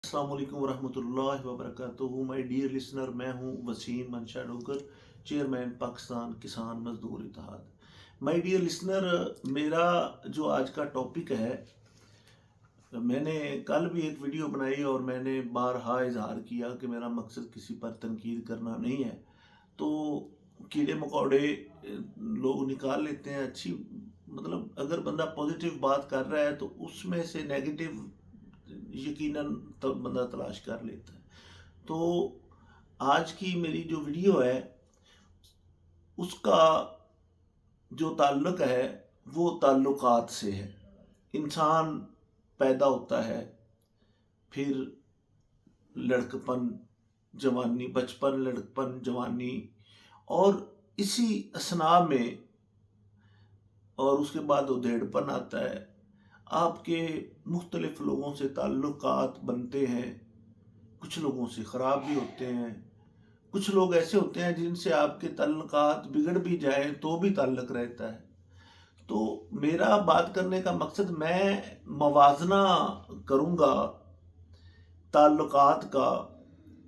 अस्सलाम वालेकुम वरहमतुल्लाहि वबरकातुहू। माय डियर लिसनर, मैं हूं वसीम मंशा डोगर, चेयरमैन पाकिस्तान किसान मजदूर इत्तेहाद। माय डियर लिसनर, मेरा जो आज का टॉपिक है, मैंने कल भी एक वीडियो बनाई और मैंने बारहा इजहार किया कि मेरा मकसद किसी पर तनकीद करना नहीं है। तो कीड़े मकोड़े लोग निकाल लेते हैं अच्छी, मतलब अगर बंदा पॉजिटिव बात कर रहा है तो उसमें से नेगेटिव यकीनन तो बंदा तलाश कर लेता है। तो आज की मेरी जो वीडियो है उसका जो ताल्लुक है वो ताल्लुकात से है। इंसान पैदा होता है, फिर लड़कपन, जवानी, बचपन, लड़कपन, जवानी, और इसी असना में और उसके बाद उधेड़पन आता है। आपके मुख्तलिफ लोगों से ताल्लुकात बनते हैं, कुछ लोगों से ख़राब भी होते हैं, कुछ लोग ऐसे होते हैं जिनसे आपके ताल्लुकात बिगड़ भी जाए तो भी ताल्लुक रहता है। तो मेरा बात करने का मकसद, मैं मवाजना करूँगा ताल्लुकात का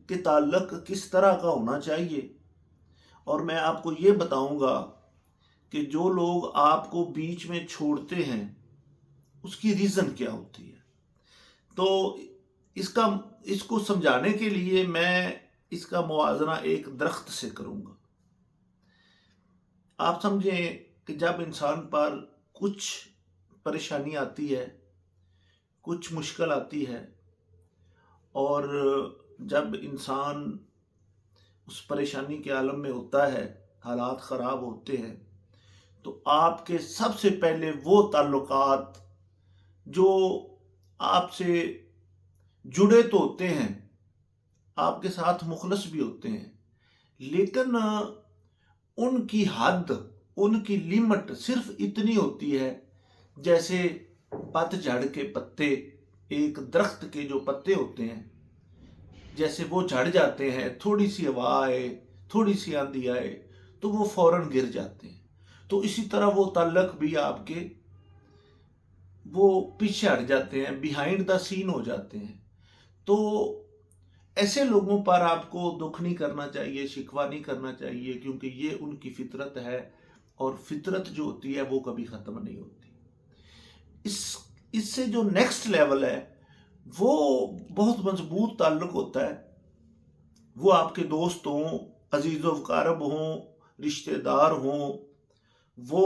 कि ताल्लुक किस तरह का होना चाहिए, और मैं आपको ये बताऊँगा कि जो लोग आपको बीच में छोड़ते हैं उसकी रीज़न क्या होती है। तो इसको समझाने के लिए मैं इसका मुवाजना एक दरख्त से करूँगा। आप समझें कि जब इंसान पर कुछ परेशानी आती है, कुछ मुश्किल आती है, और जब इंसान उस परेशानी के आलम में होता है, हालात ख़राब होते हैं, तो आपके सबसे पहले वो ताल्लुकात जो आपसे जुड़े तो होते हैं, आपके साथ मुखलस भी होते हैं, लेकिन उनकी हद, उनकी लिमिट सिर्फ इतनी होती है जैसे पतझड़ के पत्ते, एक दरख्त के जो पत्ते होते हैं, जैसे वो झड़ जाते हैं, थोड़ी सी हवा आए, थोड़ी सी आंधी आए तो वो फौरन गिर जाते हैं। तो इसी तरह वो ताल्लुक भी आपके वो पीछे हट जाते हैं, बिहाइंड द सीन हो जाते हैं। तो ऐसे लोगों पर आपको दुख नहीं करना चाहिए, शिकवा नहीं करना चाहिए, क्योंकि ये उनकी फितरत है, और फितरत जो होती है वो कभी ख़त्म नहीं होती। इससे जो नेक्स्ट लेवल है वो बहुत मजबूत ताल्लुक होता है। वो आपके दोस्त हों, अजीज़ व अक़ारब हों, रिश्तेदार हों, वो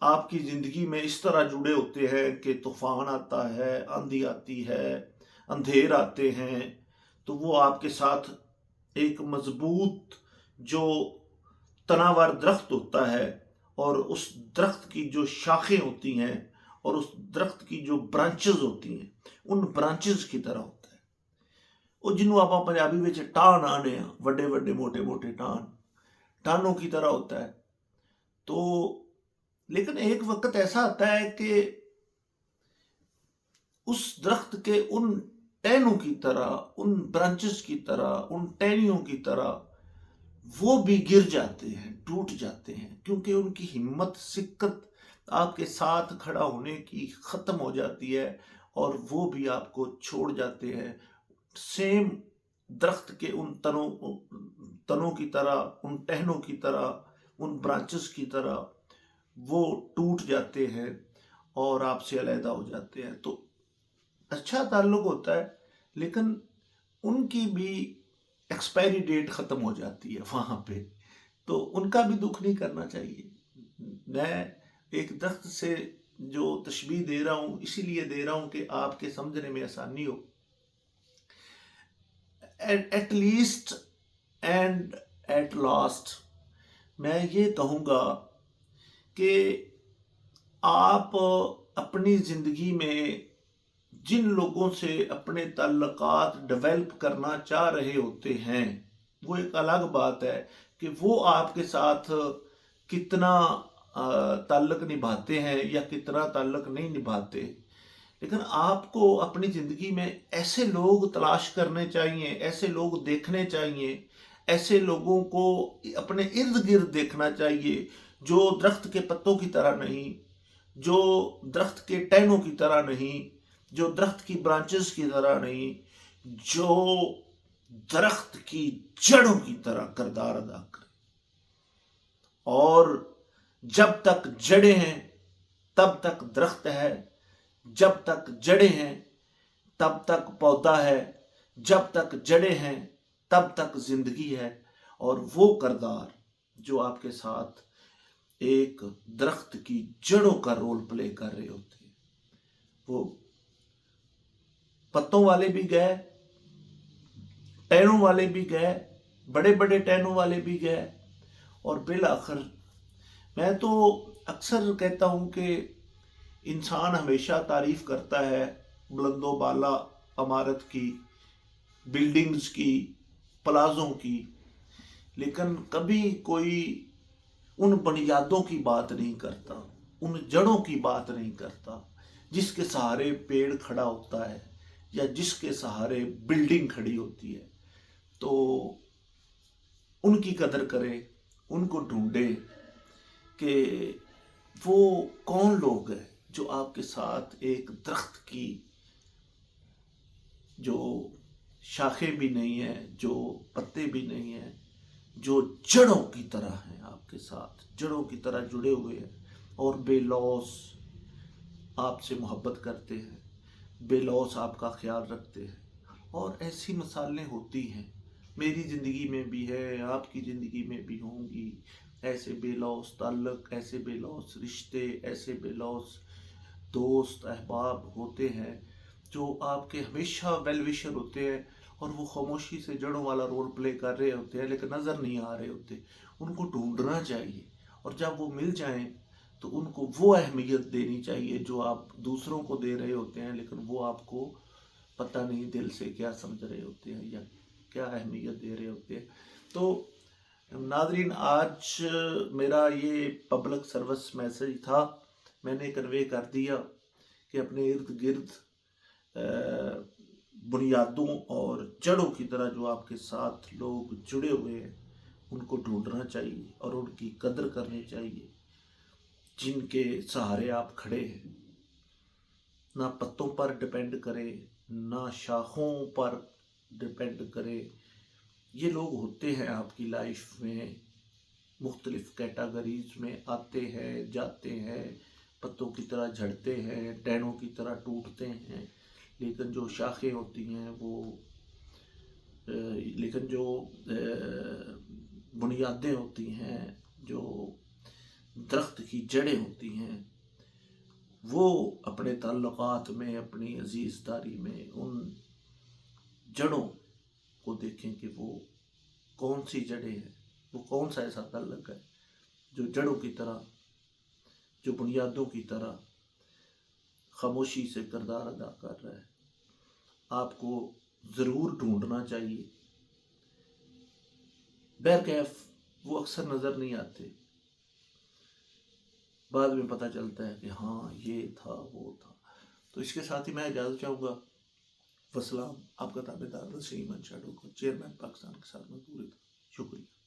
आपकी ज़िंदगी में इस तरह जुड़े होते हैं कि तूफ़ान आता है, आंधी आती है, अंधेर आते हैं, तो वो आपके साथ एक मजबूत जो तनावर दरख्त होता है, और उस दरख्त की जो शाखें होती हैं और उस दरख्त की जो ब्रांचेस होती हैं, उन ब्रांचेस की तरह होता है। वो जिन्हों आप पंजाबी में टान आने, वड्डे वड्डे मोटे मोटे टानों की तरह होता है। तो लेकिन एक वक्त ऐसा आता है कि उस दरख्त के उन टहनों की तरह, उन ब्रांचेस की तरह, उन टहनियों की तरह वो भी गिर जाते हैं, टूट जाते हैं, क्योंकि उनकी हिम्मत, सिक्कत आपके साथ खड़ा होने की ख़त्म हो जाती है, और वो भी आपको छोड़ जाते हैं। सेम दरख्त के उन तनों की तरह, उन टहनों की तरह, उन ब्रांचेस की तरह वो टूट जाते हैं और आपसे अलहदा हो जाते हैं। तो अच्छा ताल्लुक होता है, लेकिन उनकी भी एक्सपायरी डेट ख़त्म हो जाती है वहाँ पे, तो उनका भी दुख नहीं करना चाहिए। मैं एक दरख्त से जो तशबीह दे रहा हूँ इसीलिए दे रहा हूँ कि आपके समझने में आसानी हो। At least and at last मैं ये कहूँगा कि आप अपनी ज़िंदगी में जिन लोगों से अपने ताल्लुकात डेवलप करना चाह रहे होते हैं, वो एक अलग बात है कि वो आपके साथ कितना ताल्लुक निभाते हैं या कितना ताल्लुक नहीं निभाते। लेकिन आपको अपनी ज़िंदगी में ऐसे लोग तलाश करने चाहिए, ऐसे लोग देखने चाहिए, ऐसे लोगों को अपने इर्द गिर्द देखना चाहिए जो दरख्त के पत्तों की तरह नहीं, जो दरख्त के टहनों की तरह नहीं, जो दरख्त की ब्रांचेस की तरह नहीं, جو درخت کی جڑوں کی طرح کردار ادا کرے، اور جب تک جڑیں ہیں تب تک درخت ہے، جب تک جڑیں ہیں تب تک پودا ہے، جب تک جڑیں ہیں تب تک زندگی ہے۔ اور وہ کردار جو آپ کے ساتھ ایک درخت کی جڑوں کا رول پلے کر رہے ہوتے ہیں، وہ پتوں والے بھی گئے، ٹہنوں والے بھی گئے، بڑے بڑے ٹہنوں والے بھی گئے، اور بالآخر میں تو اکثر کہتا ہوں کہ انسان ہمیشہ تعریف کرتا ہے بلند و بالا عمارت کی، بلڈنگز کی، پلازوں کی، لیکن کبھی کوئی ان بنیادوں کی بات نہیں کرتا، ان جڑوں کی بات نہیں کرتا جس کے سہارے پیڑ کھڑا ہوتا ہے یا جس کے سہارے بلڈنگ کھڑی ہوتی ہے۔ تو ان کی قدر کرے، ان کو ڈھونڈے کہ وہ کون لوگ ہیں جو آپ کے ساتھ ایک درخت کی جو شاخیں بھی نہیں ہیں، جو پتے بھی نہیں ہیں، جو جڑوں کی طرح ہیں، آپ کے ساتھ جڑوں کی طرح جڑے ہوئے ہیں، اور بے لوث آپ سے محبت کرتے ہیں، بے لوث آپ کا خیال رکھتے ہیں۔ اور ایسی مثالیں ہوتی ہیں، میری زندگی میں بھی ہے، آپ کی زندگی میں بھی ہوں گی، ایسے بے لوث تعلق، ایسے بے لوث رشتے، ایسے بے لوث دوست احباب ہوتے ہیں جو آپ کے ہمیشہ ویل وشر ہوتے ہیں، اور وہ خاموشی سے جڑوں والا رول پلے کر رہے ہوتے ہیں لیکن نظر نہیں آ رہے ہوتے۔ ان کو ڈھونڈنا چاہیے، اور جب وہ مل جائیں تو ان کو وہ اہمیت دینی چاہیے جو آپ دوسروں کو دے رہے ہوتے ہیں، لیکن وہ آپ کو پتہ نہیں دل سے کیا سمجھ رہے ہوتے ہیں یا کیا اہمیت دے رہے ہوتے ہیں۔ تو ناظرین، آج میرا یہ پبلک سروس میسج تھا، میں نے کنوے کر دیا کہ اپنے ارد گرد بنیادوں اور جڑوں کی طرح جو آپ کے ساتھ لوگ جڑے ہوئے ہیں ان کو ڈھونڈنا چاہیے اور ان کی قدر کرنی چاہیے، جن کے سہارے آپ کھڑے ہیں۔ نہ پتوں پر ڈپینڈ کرے، نہ شاخوں پر ڈپینڈ کرے۔ یہ لوگ ہوتے ہیں آپ کی لائف میں، مختلف کیٹاگریز میں آتے ہیں، جاتے ہیں، پتوں کی طرح جھڑتے ہیں، ٹہنوں کی طرح ٹوٹتے ہیں، لیکن جو شاخیں ہوتی ہیں لیکن جو بنیادیں ہوتی ہیں، جو درخت کی جڑیں ہوتی ہیں، وہ اپنے تعلقات میں، اپنی عزیز داری میں ان جڑوں کو دیکھیں کہ وہ کون سی جڑیں ہیں، وہ کون سا ایسا تعلق ہے جو جڑوں کی طرح، جو بنیادوں کی طرح خاموشی سے کردار ادا کر رہا ہے۔ آپ کو ضرور ڈھونڈنا چاہیے۔ بہرکیف وہ اکثر نظر نہیں آتے، بعد میں پتہ چلتا ہے کہ ہاں یہ تھا، وہ تھا۔ تو اس کے ساتھ ہی میں اجازت چاہوں گا۔ وسلام، آپ کا تابع دار وسیم منشا ڈوگر، چیئرمین پاکستان کسان مزدور اتحاد۔ شکریہ۔